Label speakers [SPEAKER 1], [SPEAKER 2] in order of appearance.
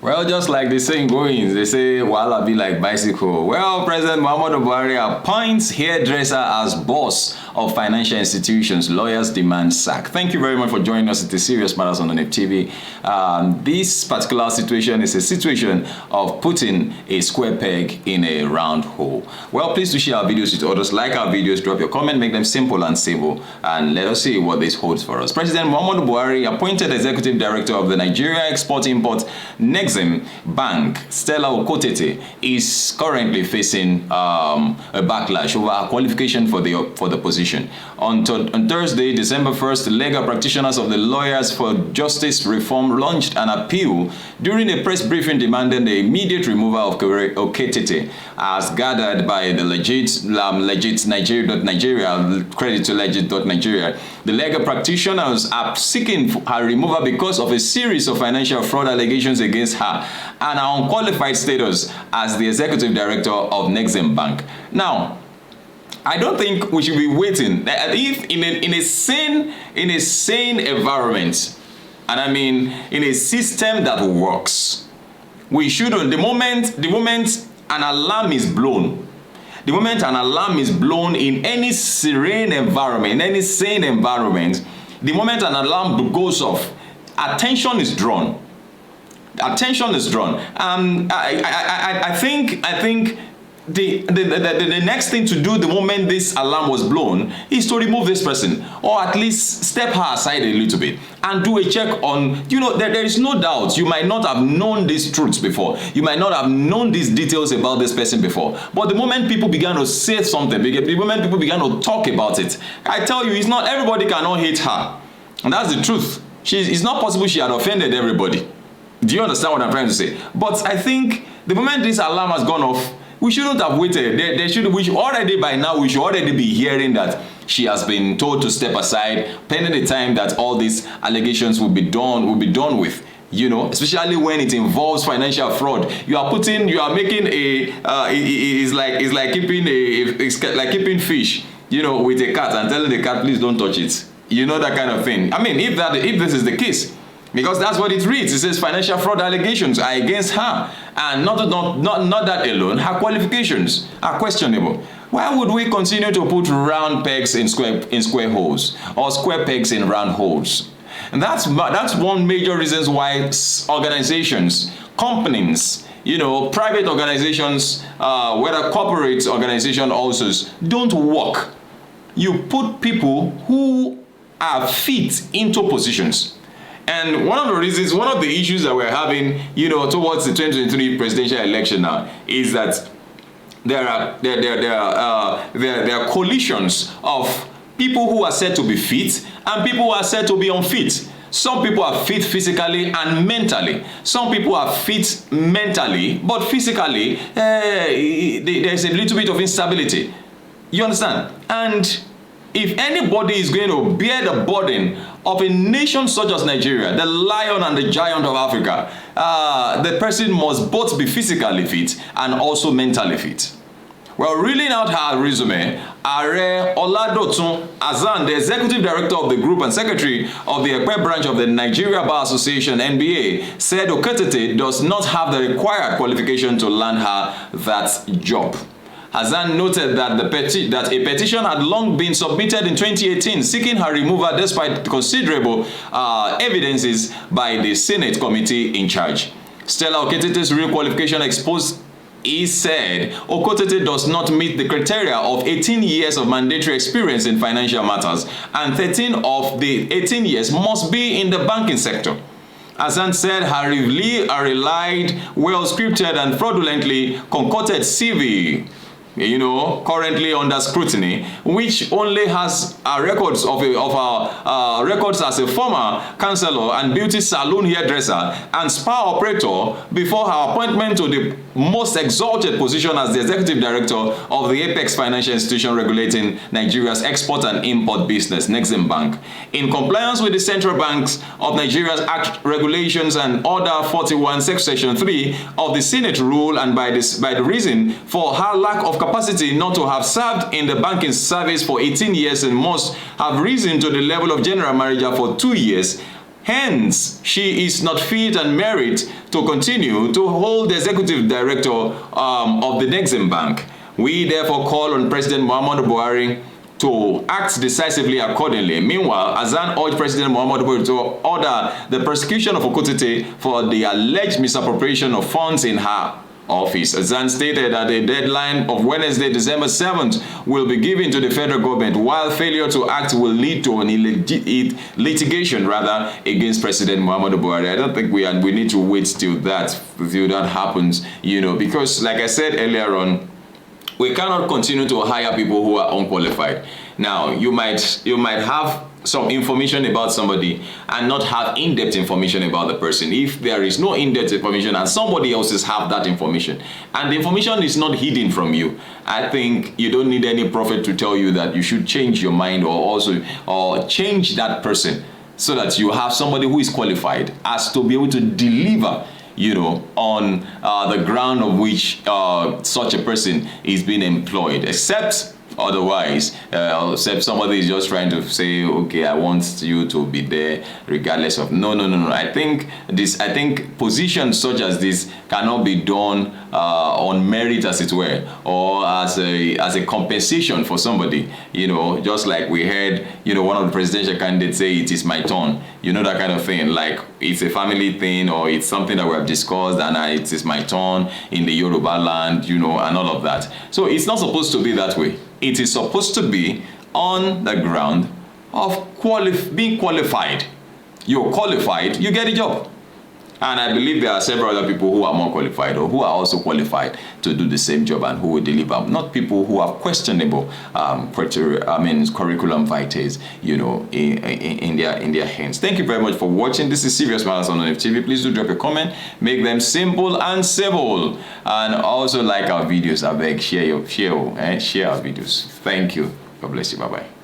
[SPEAKER 1] Well, just like the saying goes, they say, "Wahala be like bicycle." Well, President Muhammadu Buhari appoints hairdresser as boss of financial institutions. Lawyers demand sack. Thank you very much for joining us at the Serious Matters on ONIF TV. This particular situation is a situation of putting a square peg in a round hole. Well, please do share our videos with others. Like our videos, drop your comment, make them simple and stable, and let us see what this holds for us. President Muhammadu Buhari appointed executive director of the Nigeria Export-Import Nexim Bank, Stella Okotete, is currently facing a backlash over her qualification for the position. On Thursday, December 1st, legal practitioners of the Lawyers for Justice Reform launched an appeal during a press briefing demanding the immediate removal of Oketete, as gathered by the legit Nigeria, credit to legit.nigeria. The legal practitioners are seeking her removal because of a series of financial fraud allegations against her and her unqualified status as the executive director of Nexim Bank. Now, I don't think we should be waiting. If in a sane environment, and I mean in a system that works, we shouldn't. The moment an alarm is blown, the moment an alarm is blown in any serene environment, in any sane environment, the moment an alarm goes off, attention is drawn. Attention is drawn. I think the next thing to do the moment this alarm was blown is to remove this person, or at least step her aside a little bit and do a check on, there is no doubt you might not have known these truths before. You might not have known these details about this person before. But the moment people began to say something, the moment people began to talk about it, I tell you, it's not everybody cannot hate her. And that's the truth. It's not possible she had offended everybody. Do you understand what I'm trying to say? But I think the moment this alarm has gone off, we shouldn't have waited. We should already be hearing that she has been told to step aside, pending the time that all these allegations will be done with. Especially when it involves financial fraud. It's like keeping fish, with a cat and telling the cat, please don't touch it. That kind of thing. I mean, if this is the case, because that's what it reads. It says financial fraud allegations are against her, and not that alone, her qualifications are questionable. Why would we continue to put round pegs in square holes, or square pegs in round holes? And that's one major reason why organizations, companies, private organizations, whether corporate organization also, don't work. You put people who are fit into positions. And one of the issues that we're having, towards the 2023 presidential election now, is that there are coalitions of people who are said to be fit and people who are said to be unfit. Some people are fit physically and mentally. Some people are fit mentally, but physically, there's a little bit of instability. You understand? And if anybody is going to bear the burden of a nation such as Nigeria, the lion and the giant of Africa, the person must both be physically fit and also mentally fit. Well, reeling out her resume, Are Oladotun Azan, the executive director of the group and secretary of the Appoints branch of the Nigeria Bar Association (NBA), said Oketete does not have the required qualification to land her that job. Hazan noted that a petition had long been submitted in 2018 seeking her removal despite considerable evidences by the Senate committee in charge. Stella Oketete's real qualification exposed. He said Okotete does not meet the criteria of 18 years of mandatory experience in financial matters, and 13 of the 18 years must be in the banking sector. Azan said her relied, well-scripted and fraudulently concocted CV, currently under scrutiny, which only has records records as a former counselor and beauty salon hairdresser and spa operator before her appointment to the most exalted position as the executive director of the Apex Financial Institution regulating Nigeria's export and import business, Nexim Bank. In compliance with the Central Banks of Nigeria's Act regulations and Order 41, Section 3 of the Senate rule, and by the reason for her lack of capacity not to have served in the banking service for 18 years and must have risen to the level of general manager for 2 years, Hence, she is not fit and merit to continue to hold the executive director of the Nexim Bank. We therefore call on President Muhammadu Buhari to act decisively accordingly. Meanwhile, Azan urged President Muhammadu Buhari to order the prosecution of Okutete for the alleged misappropriation of funds in her office. Azan stated that a deadline of Wednesday, December 7th will be given to the federal government, while failure to act will lead to an litigation against President Muhammadu Buhari. I don't think we need to wait till that happens, because like I said earlier on, we cannot continue to hire people who are unqualified. Now, you might have some information about somebody and not have in-depth information about the person. If there is no in-depth information and somebody else have that information, and the information is not hidden from you, I think you don't need any prophet to tell you that you should change your mind or change that person, so that you have somebody who is qualified as to be able to deliver on the ground of which such a person is being employed. Except except somebody is just trying to say, okay, I want you to be there regardless of. No. I think positions such as this cannot be done on merit, as it were, or as a compensation for somebody. Just like we heard, one of the presidential candidates say, "It is my turn." That kind of thing. Like it's a family thing, or it's something that we have discussed, and it is my turn in the Yoruba land, and all of that. So it's not supposed to be that way. It is supposed to be on the ground of being qualified. You're qualified, you get a job. And I believe there are several other people who are more qualified, or who are also qualified to do the same job and who will deliver. Not people who have questionable curriculum vitae, in their hands. Thank you very much for watching. This is Serious Matters on ONIF TV. Please do drop a comment. Make them simple and civil. And also like our videos. I beg, share our videos. Thank you. God bless you. Bye-bye.